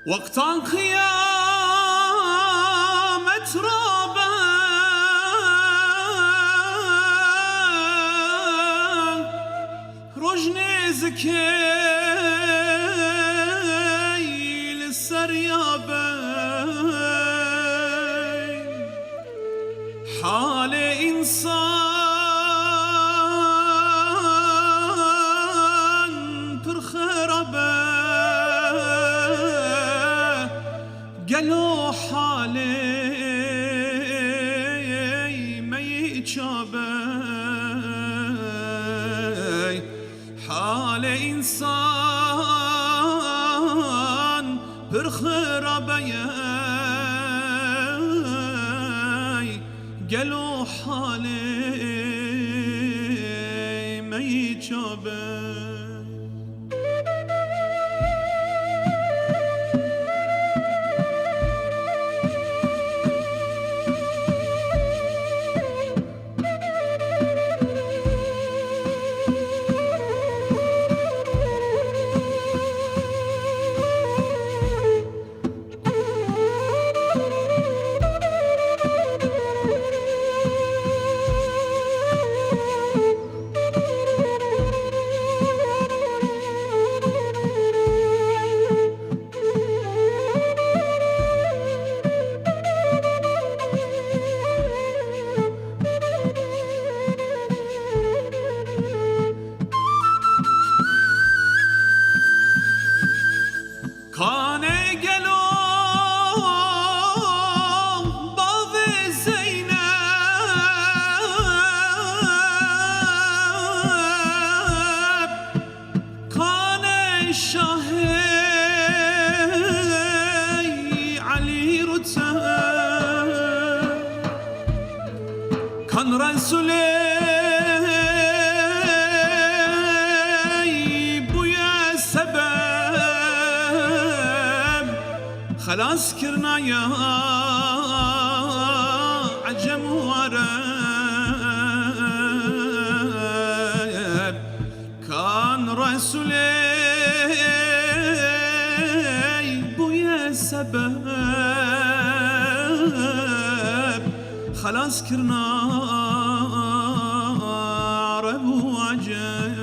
وقتا قیامت را به روشنی زکیل سریابه حال انسان پر خرابه گلو حالی می چابه حال انسان پر خرابه گلو حالی می چابه کانه گلو باغ زینب کانه شاه علی رتب کان رسول خلاص کرنا يا عجم ورب كان رسولي بويا سبب خلاص كرنا عرب وعجم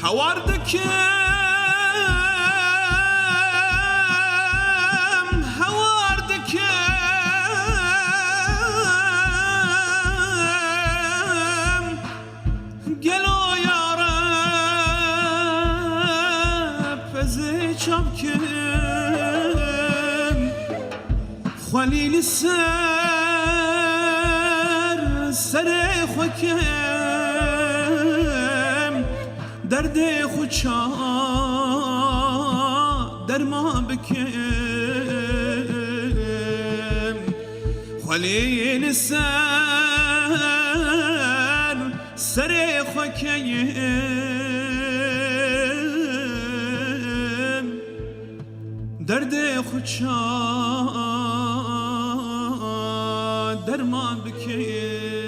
هواردكم قالوا يا رب فزي شبكم خليل السر سريخكم درد خود شا در ما بکم خلیل سر خوکیم درد خود شا در ما بکم